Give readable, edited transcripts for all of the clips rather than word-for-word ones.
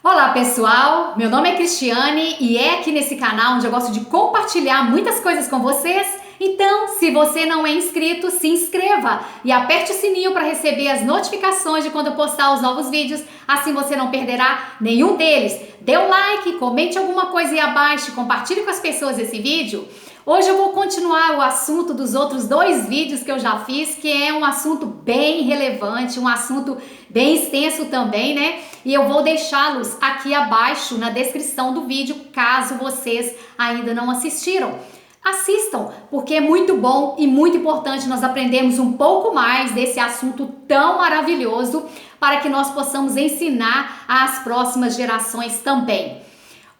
Olá pessoal, meu nome é Cristiane e é aqui nesse canal onde eu gosto de compartilhar muitas coisas com vocês. Então, se você não é inscrito, se inscreva e aperte o sininho para receber as notificações de quando eu postar os novos vídeos, assim você não perderá nenhum deles. Dê um like, comente alguma coisa aí abaixo, compartilhe com as pessoas esse vídeo. Hoje eu vou continuar o assunto dos outros dois vídeos que eu já fiz, que é um assunto bem relevante, um assunto bem extenso também, né? E eu vou deixá-los aqui abaixo na descrição do vídeo, caso vocês ainda não assistiram. Assistam, porque é muito bom e muito importante nós aprendermos um pouco mais desse assunto tão maravilhoso para que nós possamos ensinar às próximas gerações também.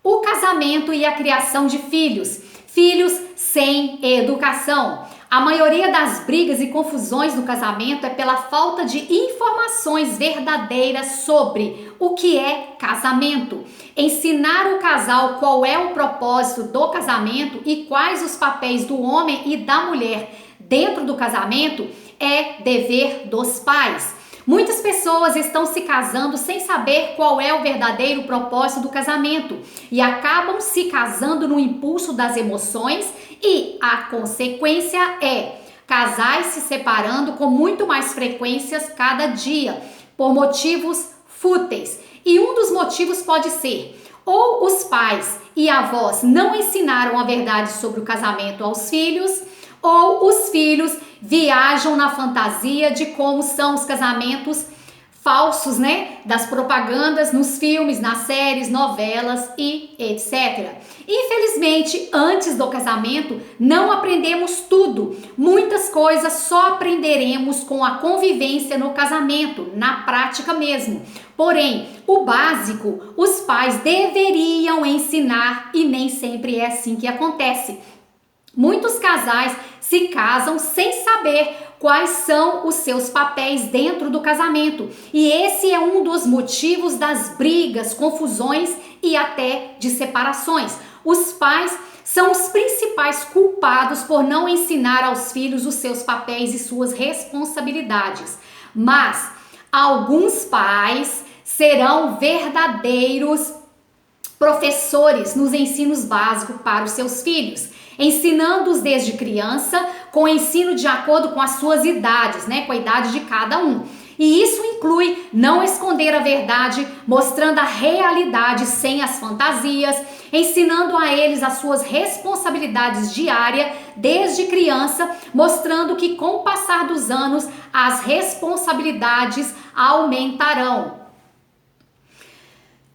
O casamento e a criação de filhos. Filhos sem educação. A maioria das brigas e confusões no casamento é pela falta de informações verdadeiras sobre o que é casamento. Ensinar o casal qual é o propósito do casamento e quais os papéis do homem e da mulher dentro do casamento é dever dos pais. Muitas pessoas estão se casando sem saber qual é o verdadeiro propósito do casamento e acabam se casando no impulso das emoções e a consequência é casais se separando com muito mais frequências cada dia por motivos fúteis. E um dos motivos pode ser ou os pais e avós não ensinaram a verdade sobre o casamento aos filhos, ou os filhos viajam na fantasia de como são os casamentos falsos, né? Das propagandas nos filmes, nas séries, novelas e etc. Infelizmente, antes do casamento, não aprendemos tudo. Muitas coisas só aprenderemos com a convivência no casamento, na prática mesmo. Porém, o básico, os pais deveriam ensinar e nem sempre é assim que acontece. Muitos casais se casam sem saber quais são os seus papéis dentro do casamento. E esse é um dos motivos das brigas, confusões e até de separações. Os pais são os principais culpados por não ensinar aos filhos os seus papéis e suas responsabilidades. Mas alguns pais serão verdadeiros professores nos ensinos básicos para os seus filhos, ensinando-os desde criança, com ensino de acordo com as suas idades, né, com a idade de cada um. E isso inclui não esconder a verdade, mostrando a realidade sem as fantasias, ensinando a eles as suas responsabilidades diárias desde criança, mostrando que com o passar dos anos as responsabilidades aumentarão.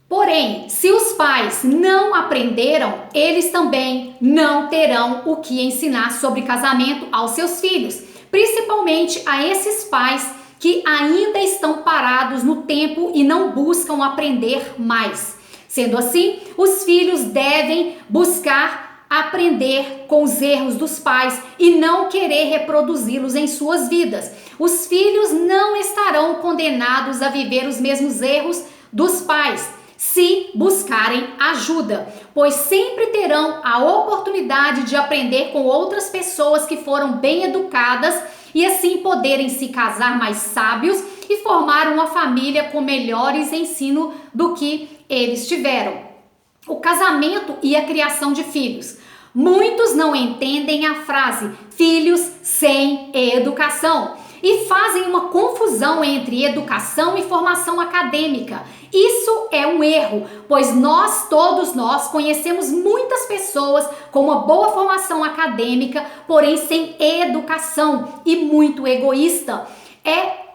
Porém, se os pais não aprenderam, eles também não terão o que ensinar sobre casamento aos seus filhos, principalmente a esses pais que ainda estão parados no tempo e não buscam aprender mais. Sendo assim, os filhos devem buscar aprender com os erros dos pais e não querer reproduzi-los em suas vidas. Os filhos não estarão condenados a viver os mesmos erros dos pais se buscarem ajuda, pois sempre terão a oportunidade de aprender com outras pessoas que foram bem educadas e assim poderem se casar mais sábios e formar uma família com melhores ensino do que eles tiveram. O casamento e a criação de filhos. Muitos não entendem a frase filhos sem educação e fazem uma confusão entre educação e formação acadêmica. Isso é um erro, pois todos nós conhecemos muitas pessoas com uma boa formação acadêmica, porém sem educação e muito egoísta.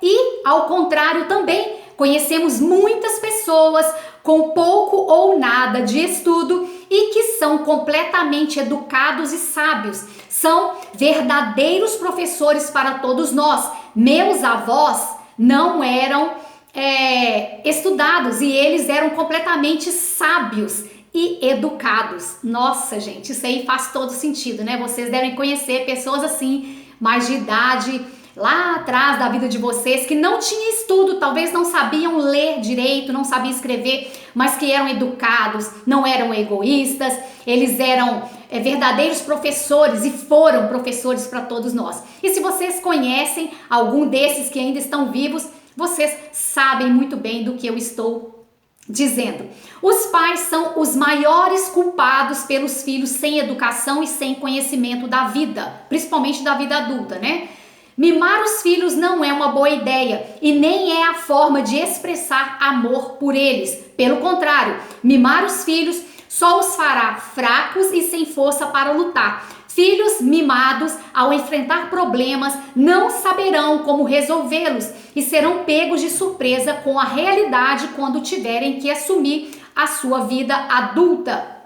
E ao contrário também, conhecemos muitas pessoas com pouco ou nada de estudo e que são completamente educados e sábios. São verdadeiros professores para todos nós. Meus avós não eram estudados e eles eram completamente sábios e educados. Nossa, gente, isso aí faz todo sentido, né? Vocês devem conhecer pessoas assim, mais de idade, lá atrás da vida de vocês, que não tinham estudo, talvez não sabiam ler direito, não sabiam escrever, mas que eram educados, não eram egoístas, eles eram verdadeiros professores e foram professores para todos nós. E se vocês conhecem algum desses que ainda estão vivos, vocês sabem muito bem do que eu estou dizendo: os pais são os maiores culpados pelos filhos sem educação e sem conhecimento da vida, principalmente da vida adulta, né? Mimar os filhos não é uma boa ideia e nem é a forma de expressar amor por eles. Pelo contrário, mimar os filhos só os fará fracos e sem força para lutar. Filhos mimados, ao enfrentar problemas, não saberão como resolvê-los e serão pegos de surpresa com a realidade quando tiverem que assumir a sua vida adulta.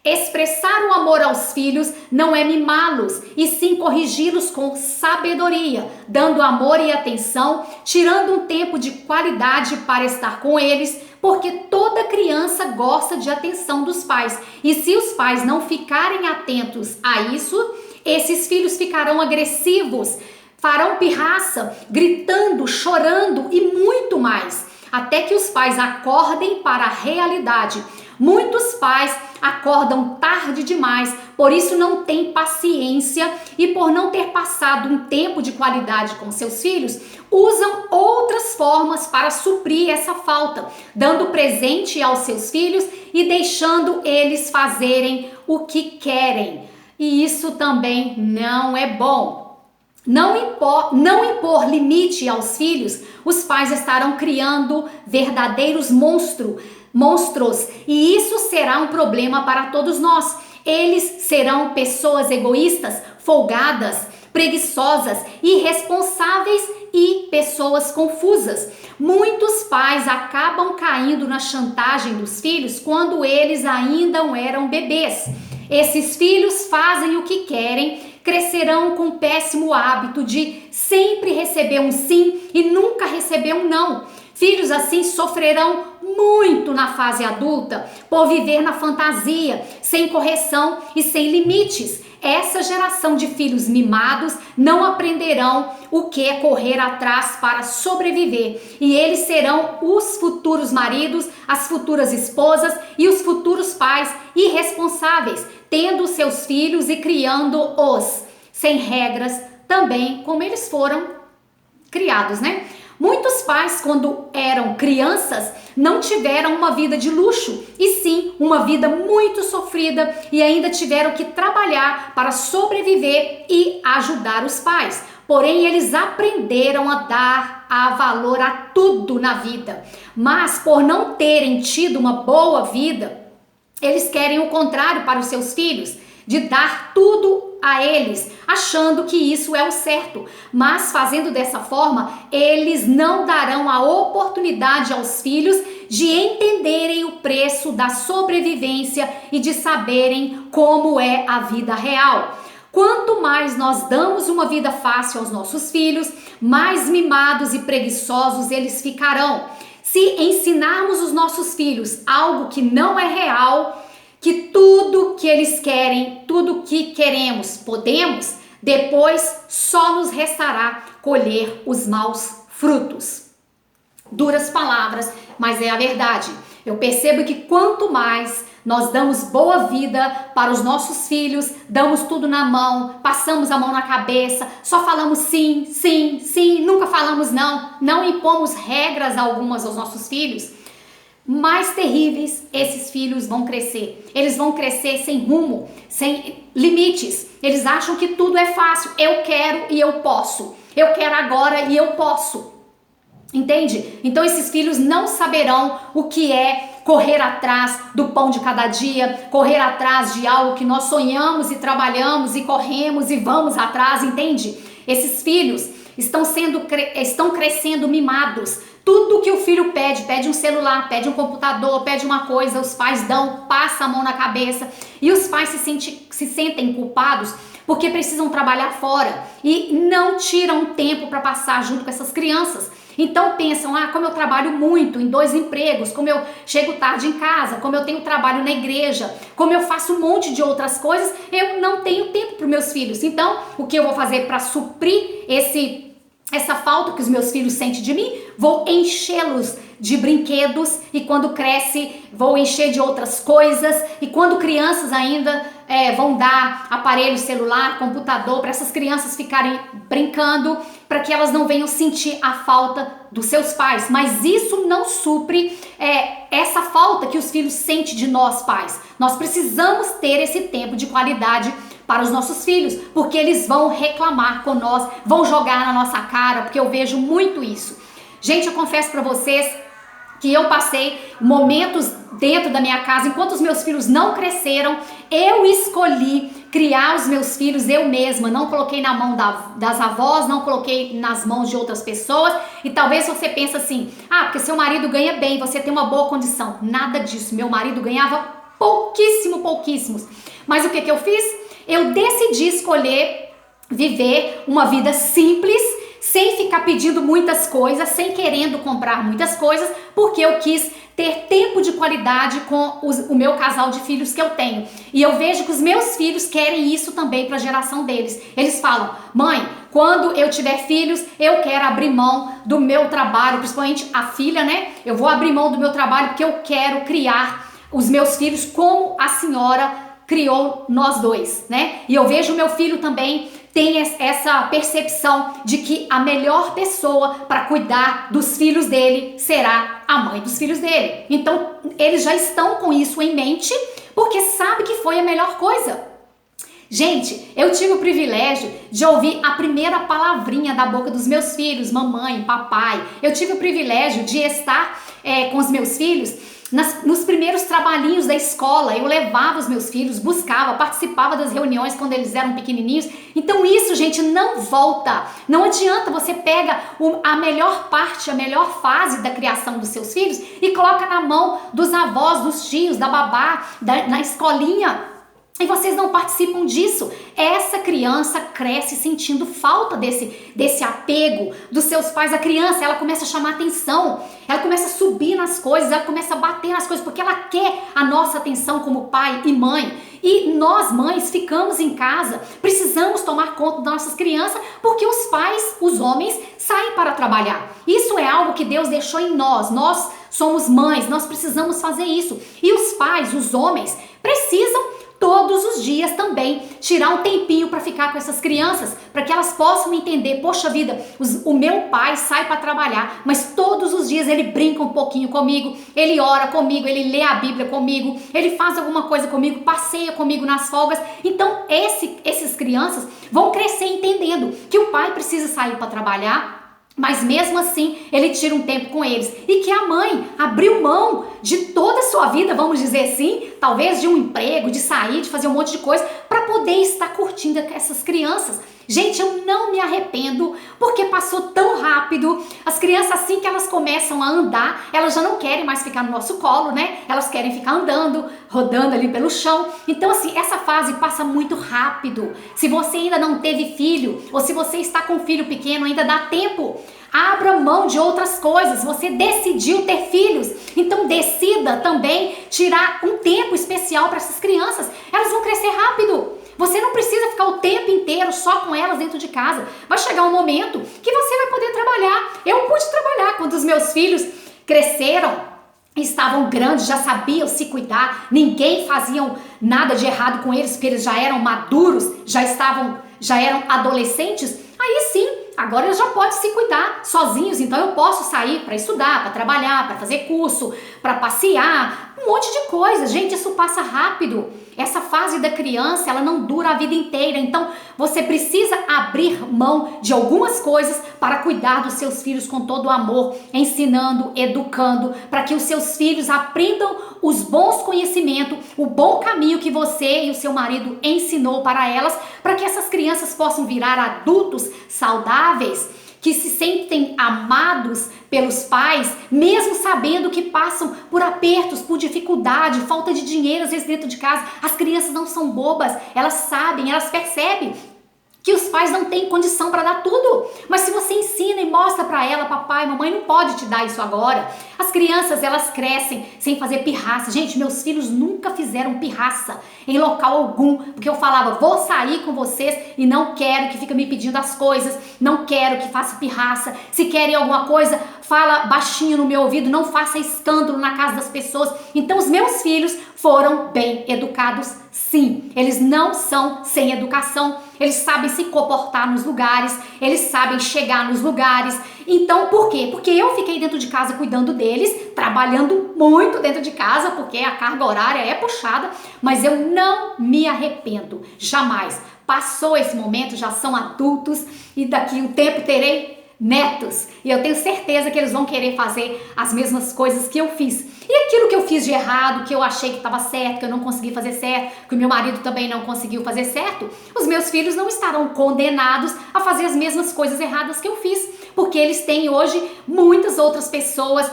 Expressar o amor aos filhos não é mimá-los, e sim corrigi-los com sabedoria, dando amor e atenção, tirando um tempo de qualidade para estar com eles, porque toda criança gosta de atenção dos pais. E se os pais não ficarem atentos a isso, esses filhos ficarão agressivos, farão pirraça, gritando, chorando e muito mais, até que os pais acordem para a realidade. Muitos pais acordam tarde demais, por isso não têm paciência e por não ter passado um tempo de qualidade com seus filhos, usam outras formas para suprir essa falta, dando presente aos seus filhos e deixando eles fazerem o que querem. E isso também não é bom. Não impor limite aos filhos, os pais estarão criando verdadeiros monstros, e isso será um problema para todos nós. Eles serão pessoas egoístas, folgadas, preguiçosas, irresponsáveis e pessoas confusas. Muitos pais acabam caindo na chantagem dos filhos quando eles ainda eram bebês. Esses filhos fazem o que querem, crescerão com o péssimo hábito de sempre receber um sim e nunca receber um não. Filhos assim sofrerão muito na fase adulta por viver na fantasia, sem correção e sem limites. Essa geração de filhos mimados não aprenderão o que é correr atrás para sobreviver, e eles serão os futuros maridos, as futuras esposas e os futuros pais irresponsáveis, tendo seus filhos e criando-os sem regras, também como eles foram criados, né? Muitos pais, quando eram crianças, não tiveram uma vida de luxo, e sim uma vida muito sofrida, e ainda tiveram que trabalhar para sobreviver e ajudar os pais. Porém, eles aprenderam a dar valor a tudo na vida. Mas por não terem tido uma boa vida, eles querem o contrário para os seus filhos, de dar tudo a eles, achando que isso é o certo. Mas fazendo dessa forma, eles não darão a oportunidade aos filhos de entenderem o preço da sobrevivência e de saberem como é a vida real. Quanto mais nós damos uma vida fácil aos nossos filhos, mais mimados e preguiçosos eles ficarão. Se ensinarmos os nossos filhos algo que não é real, que tudo que eles querem, tudo que queremos, podemos, depois só nos restará colher os maus frutos. Duras palavras, mas é a verdade. Eu percebo que quanto mais nós damos boa vida para os nossos filhos, damos tudo na mão, passamos a mão na cabeça, só falamos sim, sim, sim, nunca falamos não, não impomos regras algumas aos nossos filhos, mais terríveis esses filhos vão crescer. Eles vão crescer sem rumo, sem limites. Eles acham que tudo é fácil. Eu quero e eu posso. Eu quero agora e eu posso. Entende? Então esses filhos não saberão o que é correr atrás do pão de cada dia, correr atrás de algo que nós sonhamos e trabalhamos e corremos e vamos atrás, entende? Esses filhos estão crescendo mimados. Tudo que o filho pede um celular, pede um computador, pede uma coisa, os pais dão, passa a mão na cabeça, e os pais se sentem culpados porque precisam trabalhar fora e não tiram tempo para passar junto com essas crianças. Então pensam, como eu trabalho muito em 2 empregos, como eu chego tarde em casa, como eu tenho trabalho na igreja, como eu faço um monte de outras coisas, eu não tenho tempo para os meus filhos. Então, o que eu vou fazer para suprir essa falta que os meus filhos sentem de mim? Vou enchê-los de brinquedos, e quando cresce vou encher de outras coisas, e quando crianças ainda vão dar aparelho celular, computador para essas crianças ficarem brincando, para que elas não venham sentir a falta dos seus pais. Mas isso não supre essa falta que os filhos sentem de nós, pais. Nós precisamos ter esse tempo de qualidade para os nossos filhos, porque eles vão reclamar com nós, vão jogar na nossa cara, porque eu vejo muito isso. Gente, eu confesso para vocês que eu passei momentos dentro da minha casa, enquanto os meus filhos não cresceram, eu escolhi criar os meus filhos eu mesma, não coloquei na mão das avós, não coloquei nas mãos de outras pessoas. E talvez você pense assim, porque seu marido ganha bem, você tem uma boa condição. Nada disso, meu marido ganhava pouquíssimos. Mas o que eu fiz? Eu decidi escolher viver uma vida simples, sem ficar pedindo muitas coisas, sem querendo comprar muitas coisas, porque eu quis ter tempo de qualidade com o meu casal de filhos que eu tenho. E eu vejo que os meus filhos querem isso também para a geração deles. Eles falam, mãe, quando eu tiver filhos, eu quero abrir mão do meu trabalho, principalmente a filha, né? Eu vou abrir mão do meu trabalho porque eu quero criar os meus filhos como a senhora criou nós dois, né? E eu vejo o meu filho também tem essa percepção de que a melhor pessoa para cuidar dos filhos dele será a mãe dos filhos dele. Então, eles já estão com isso em mente, porque sabe que foi a melhor coisa. Gente, eu tive o privilégio de ouvir a primeira palavrinha da boca dos meus filhos, mamãe, papai. Eu tive o privilégio de estar com os meus filhos nos primeiros trabalhinhos da escola. Eu levava os meus filhos, buscava, participava das reuniões quando eles eram pequenininhos. Então isso, gente, não volta. Não adianta você pega a melhor parte, a melhor fase da criação dos seus filhos e coloca na mão dos avós, dos tios, da babá, na escolinha. E vocês não participam disso. Essa criança cresce sentindo falta desse apego dos seus pais. A criança, ela começa a chamar atenção, ela começa a subir nas coisas, ela começa a bater nas coisas, porque ela quer a nossa atenção como pai e mãe. E nós, mães, ficamos em casa, precisamos tomar conta das nossas crianças, porque os pais, os homens, saem para trabalhar. Isso é algo que Deus deixou em nós. Nós somos mães, nós precisamos fazer isso. E os pais, os homens, precisam todos os dias também tirar um tempinho para ficar com essas crianças, para que elas possam entender, poxa vida, o meu pai sai para trabalhar, mas todos os dias ele brinca um pouquinho comigo, ele ora comigo, ele lê a Bíblia comigo, ele faz alguma coisa comigo, passeia comigo nas folgas. Então essas crianças vão crescer entendendo que o pai precisa sair para trabalhar, mas mesmo assim ele tira um tempo com eles, e que a mãe abriu mão de toda a sua vida, vamos dizer assim, talvez de um emprego, de sair, de fazer um monte de coisa para poder estar curtindo essas crianças. Gente, eu não me arrependo, porque passou tão rápido. As crianças, assim que elas começam a andar, elas já não querem mais ficar no nosso colo, né? Elas querem ficar andando, rodando ali pelo chão. Então, assim, essa fase passa muito rápido. Se você ainda não teve filho, ou se você está com um filho pequeno, ainda dá tempo. Abra mão de outras coisas. Você decidiu ter filhos, então decida também tirar um tempo especial para essas crianças. Elas vão crescer rápido. Você não precisa ficar o tempo inteiro só com elas dentro de casa. Vai chegar um momento que você vai poder trabalhar. Eu pude trabalhar quando os meus filhos cresceram, estavam grandes, já sabiam se cuidar, ninguém fazia nada de errado com eles, porque eles já eram maduros, já eram adolescentes. Aí sim, agora eles já podem se cuidar sozinhos, então eu posso sair para estudar, para trabalhar, para fazer curso, para passear, um monte de coisa. Gente, isso passa rápido. Essa fase da criança, ela não dura a vida inteira, então você precisa abrir mão de algumas coisas para cuidar dos seus filhos com todo o amor, ensinando, educando, para que os seus filhos aprendam os bons conhecimentos, o bom caminho que você e o seu marido ensinou para elas, para que essas crianças possam virar adultos saudáveis, que se sentem amados pelos pais, mesmo sabendo que passam por apertos, por dificuldade, falta de dinheiro às vezes dentro de casa. As crianças não são bobas, elas sabem, elas percebem que os pais não têm condição para dar tudo. Mas se você ensina e mostra para ela, papai, mamãe não pode te dar isso agora. As crianças, elas crescem sem fazer pirraça. Gente, meus filhos nunca fizeram pirraça em local algum, porque eu falava, vou sair com vocês e não quero que fica me pedindo as coisas, não quero que faça pirraça. Se querem alguma coisa, fala baixinho no meu ouvido, não faça escândalo na casa das pessoas. Então os meus filhos foram bem educados, sim. Eles não são sem educação. Eles sabem se comportar nos lugares, eles sabem chegar nos lugares, Então, por quê? Porque eu fiquei dentro de casa cuidando deles, trabalhando muito dentro de casa, porque a carga horária é puxada, mas eu não me arrependo, jamais. Passou esse momento, já são adultos e daqui um tempo terei netos. E eu tenho certeza que eles vão querer fazer as mesmas coisas que eu fiz. E aquilo que eu fiz de errado, que eu achei que estava certo, que eu não consegui fazer certo, que o meu marido também não conseguiu fazer certo, os meus filhos não estarão condenados a fazer as mesmas coisas erradas que eu fiz, porque eles têm hoje muitas outras pessoas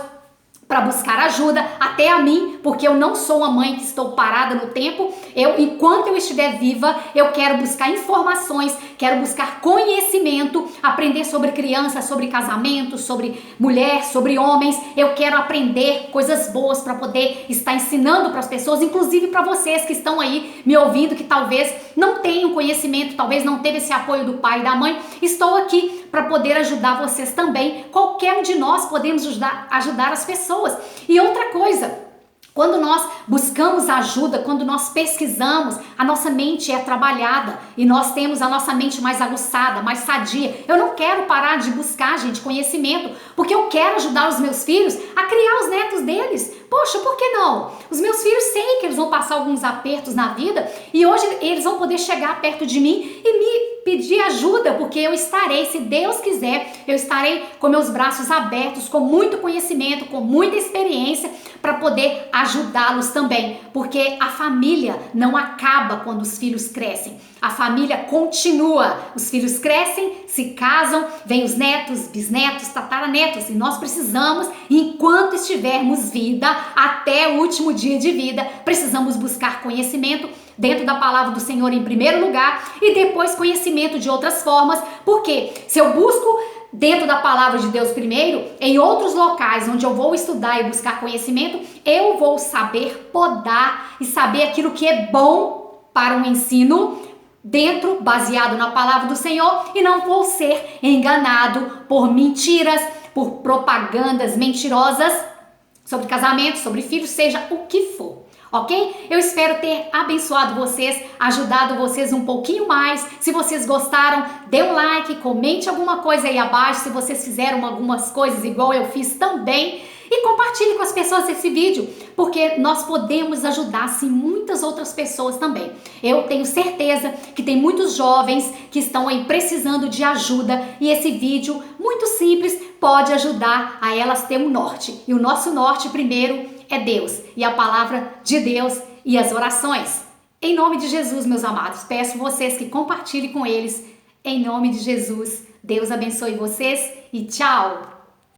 para buscar ajuda, até a mim, porque eu não sou uma mãe que estou parada no tempo. Enquanto eu estiver viva, eu quero buscar informações, quero buscar conhecimento, aprender sobre crianças, sobre casamento, sobre mulher, sobre homens. Eu quero aprender coisas boas para poder estar ensinando para as pessoas, inclusive para vocês que estão aí me ouvindo, que talvez não tenham conhecimento, talvez não teve esse apoio do pai e da mãe. Estou aqui para poder ajudar vocês também. Qualquer um de nós podemos ajudar as pessoas. E outra coisa, quando nós buscamos ajuda, quando nós pesquisamos, a nossa mente é trabalhada e nós temos a nossa mente mais aguçada, mais sadia. Eu não quero parar de buscar, gente, conhecimento, porque eu quero ajudar os meus filhos a criar os netos deles. Poxa, por que não? Os meus filhos sei que eles vão passar alguns apertos na vida e hoje eles vão poder chegar perto de mim e me pedir ajuda, porque eu estarei, se Deus quiser, eu estarei com meus braços abertos, com muito conhecimento, com muita experiência para poder ajudá-los também, porque a família não acaba quando os filhos crescem. A família continua, os filhos crescem, se casam, vêm os netos, bisnetos, tataranetos, e nós precisamos, enquanto estivermos vida, até o último dia de vida, precisamos buscar conhecimento dentro da palavra do Senhor em primeiro lugar e depois conhecimento de outras formas, porque se eu busco dentro da palavra de Deus primeiro, em outros locais onde eu vou estudar e buscar conhecimento, eu vou saber podar e saber aquilo que é bom para o ensino dentro, baseado na palavra do Senhor, e não vou ser enganado por mentiras, por propagandas mentirosas sobre casamento, sobre filhos, seja o que for. Ok? Eu espero ter abençoado vocês, ajudado vocês um pouquinho mais. Se vocês gostaram, dê um like, comente alguma coisa aí abaixo se vocês fizeram algumas coisas igual eu fiz também. E compartilhe com as pessoas esse vídeo, porque nós podemos ajudar sim muitas outras pessoas também. Eu tenho certeza que tem muitos jovens que estão aí precisando de ajuda e esse vídeo muito simples pode ajudar a elas ter um norte. E o nosso norte primeiro é Deus e a palavra de Deus e as orações. Em nome de Jesus, meus amados, peço vocês que compartilhem com eles. Em nome de Jesus, Deus abençoe vocês e tchau!